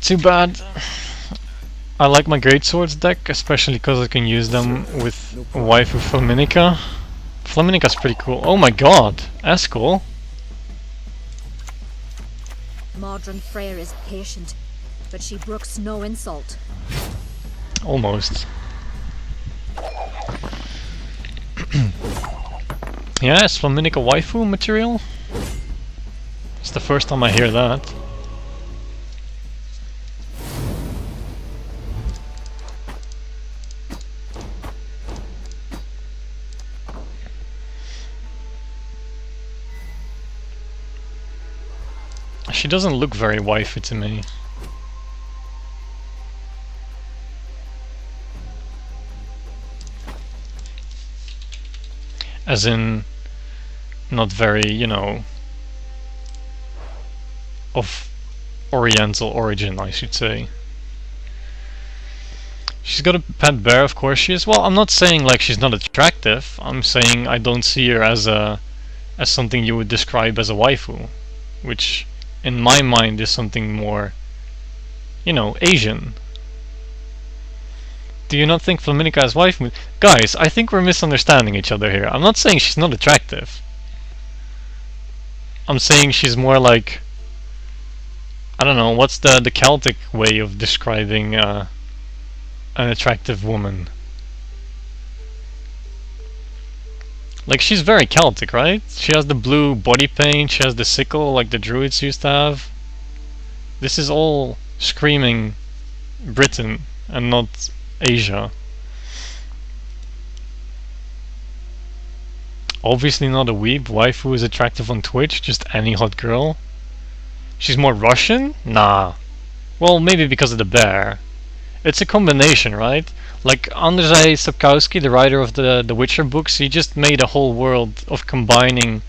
Too bad. I like my Great Swords deck, especially because I can use them with waifu Flaminica. Flaminica's pretty cool. Oh my god, that's cool. Modern Freyr is patient, but she brooks no insult. Almost. Yeah, is Flaminica waifu material? It's the first time I hear that. She doesn't look very waifu to me. As in, not very, you know, of Oriental origin, I should say. She's got a pet bear, of course she is. Well, I'm not saying like she's not attractive. I'm saying I don't see her as something you would describe as a waifu, which in my mind is something more, you know, Asian. Do you not think Flaminica is waifu? Guys, I think we're misunderstanding each other here. I'm not saying she's not attractive. I'm saying she's more like, I don't know, what's the Celtic way of describing an attractive woman? Like, she's very Celtic, right? She has the blue body paint, she has the sickle like the druids used to have. This is all screaming Britain and not Asia. Obviously not a weeb. Waifu is attractive on Twitch, just any hot girl. She's more Russian? Nah. Well, maybe because of the bear. It's a combination, right? Like Andrzej Sapkowski, the writer of the Witcher books, he just made a whole world of combining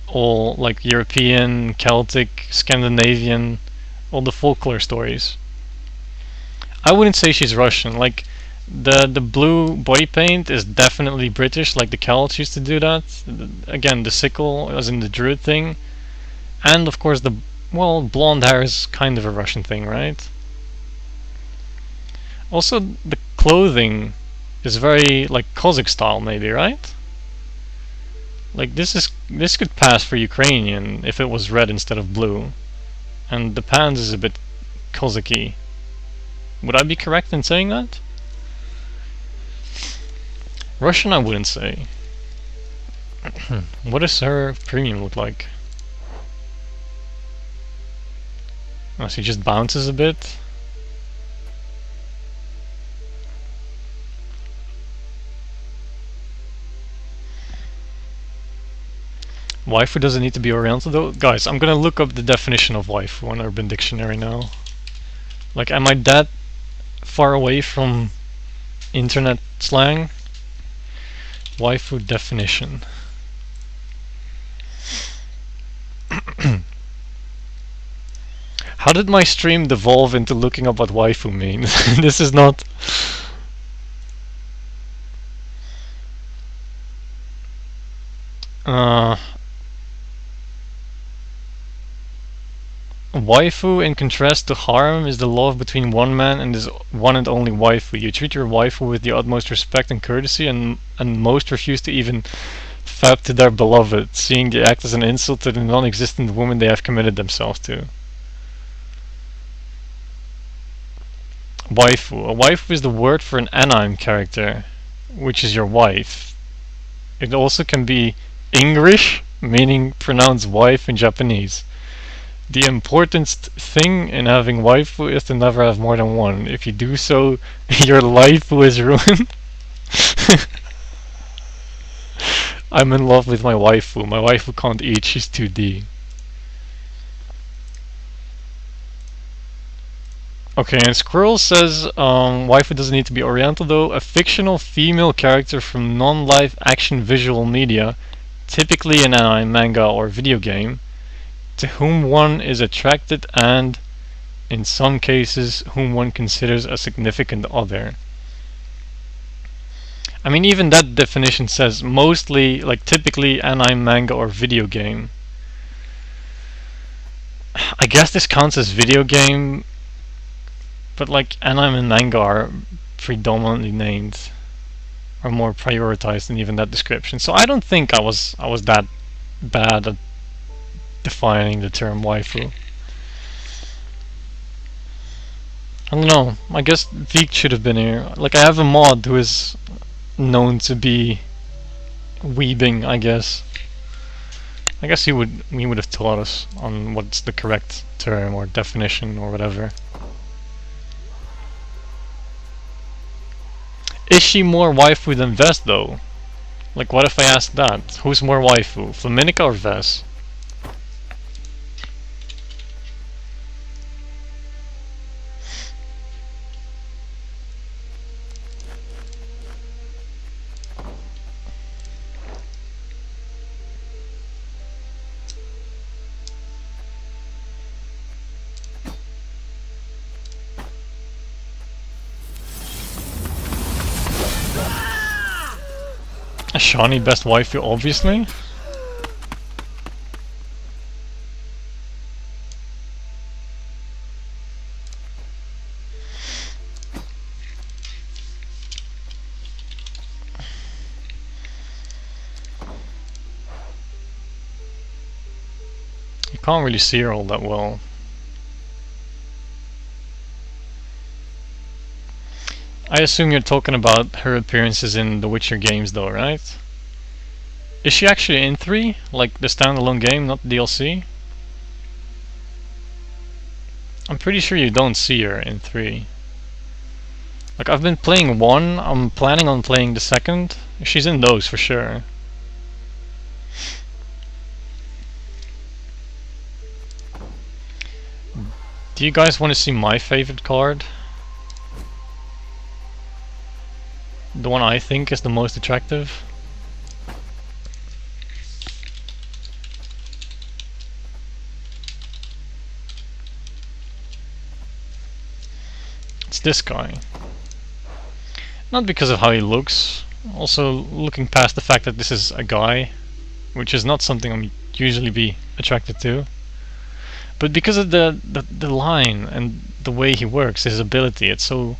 all like European, Celtic, Scandinavian, all the folklore stories. I wouldn't say she's Russian. Like the blue body paint is definitely British, like the Celts used to do that. Again, the sickle, as in the druid thing, and of course the blonde hair is kind of a Russian thing, right? Also, the clothing is very like Cossack style, maybe, right? Like this could pass for Ukrainian if it was red instead of blue, and the pants is a bit Cossacky. Would I be correct in saying that? Russian, I wouldn't say. What does her premium look like? Oh, she just bounces a bit. Waifu doesn't need to be Oriental though. Guys, I'm gonna look up the definition of waifu on Urban Dictionary now. Like, am I that far away from internet slang? Waifu definition. How did my stream devolve into looking up what waifu means? This is not... Waifu, in contrast to harem, is the love between one man and his one and only waifu. You treat your waifu with the utmost respect and courtesy, and most refuse to even fap to their beloved, seeing the act as an insult to the non-existent woman they have committed themselves to. Waifu. A waifu is the word for an anime character, which is your wife. It also can be English, meaning pronounced wife in Japanese. The important thing in having waifu is to never have more than one. If you do so, your life is ruined. I'm in love with my waifu. My waifu can't eat, she's 2D. Okay, and Squirrel says, waifu doesn't need to be Oriental though. A fictional female character from non-live action visual media, typically an anime, manga, or video game, to whom one is attracted and, in some cases, whom one considers a significant other. I mean, even that definition says mostly, like typically anime, manga, or video game. I guess this counts as video game But like Anam and Manga are predominantly named, are more prioritized than even that description. So I don't think I was that bad at defining the term waifu. I don't know. I guess Veek should have been here. Like, I have a mod who is known to be weebing, I guess. I guess he would have taught us on what's the correct term or definition or whatever. Is she more waifu than Ves though? Like, what if I asked that? Who's more waifu, Flaminica or Ves? Shani best waifu, obviously. You can't really see her all that well. I assume you're talking about her appearances in the Witcher games though, right? Is she actually in 3? Like the standalone game, not the DLC? I'm pretty sure you don't see her in 3. Like, I've been playing 1, I'm planning on playing the 2nd. She's in those for sure. Do you guys want to see my favorite card? The one I think is the most attractive? It's this guy. Not because of how he looks, also looking past the fact that this is a guy, which is not something I'm usually be attracted to, but because of the line and the way he works, his ability. It's so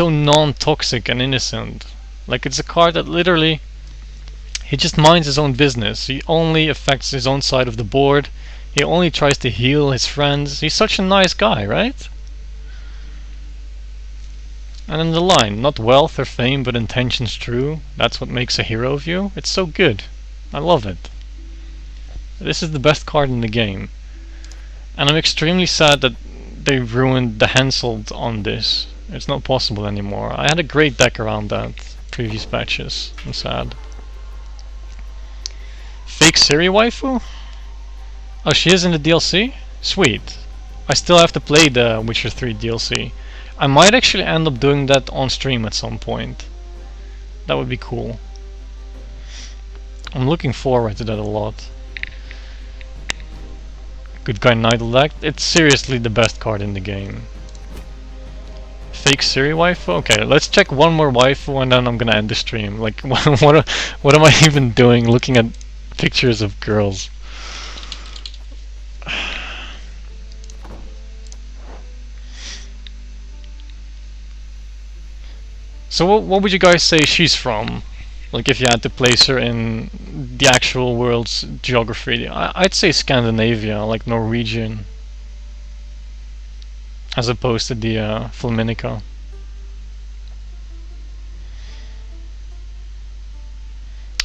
non-toxic and innocent. Like, it's a card that literally, he just minds his own business. He only affects his own side of the board. He only tries to heal his friends. He's such a nice guy, right? And in the line, not wealth or fame, but intentions true. That's what makes a hero of you. It's so good. I love it. This is the best card in the game. And I'm extremely sad that they ruined the Hanseld on this. It's not possible anymore. I had a great deck around that previous patches. I'm sad. Fake Siri waifu? Oh, she is in the DLC? Sweet. I still have to play the Witcher 3 DLC. I might actually end up doing that on stream at some point. That would be cool. I'm looking forward to that a lot. Good Guy Nidal deck. It's seriously the best card in the game. Fake Siri waifu? Okay, let's check one more waifu and then I'm gonna end the stream. Like, what am I even doing looking at pictures of girls? So what would you guys say she's from? Like, if you had to place her in the actual world's geography. I'd say Scandinavia, like Norwegian, as opposed to the Flaminica.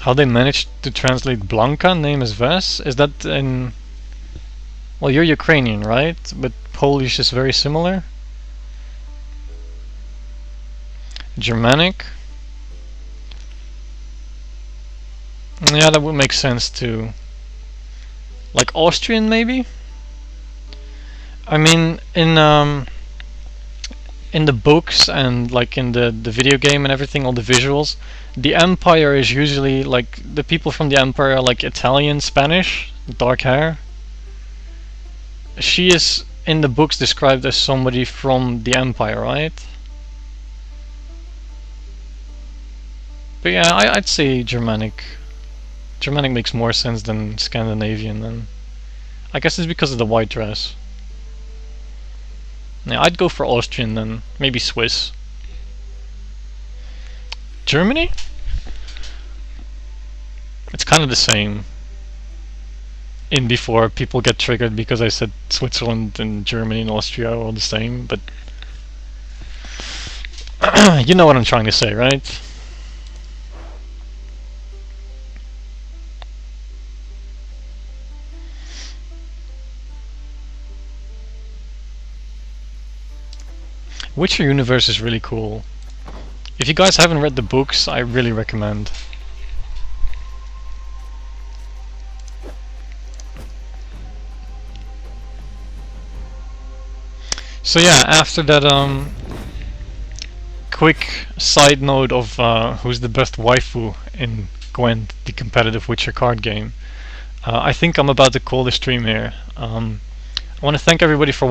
How they managed to translate Blanka, name as Ves? Is that in... Well, you're Ukrainian, right? But Polish is very similar? Germanic? Yeah, that would make sense too. Like Austrian, maybe? I mean, in the books and like in the video game and everything, all the visuals, the Empire is usually like the people from the Empire are like Italian, Spanish, dark hair. She is in the books described as somebody from the Empire, right? But yeah, I'd say Germanic. Germanic makes more sense than Scandinavian then. I guess it's because of the white dress. Yeah, I'd go for Austrian then, maybe Swiss. Germany? It's kind of the same. In before people get triggered because I said Switzerland and Germany and Austria are all the same, but you know what I'm trying to say, right? Witcher universe is really cool. If you guys haven't read the books, I really recommend. So yeah, after that quick side note of who's the best waifu in Gwent, the competitive Witcher card game, I think I'm about to call the stream here. I want to thank everybody for watching.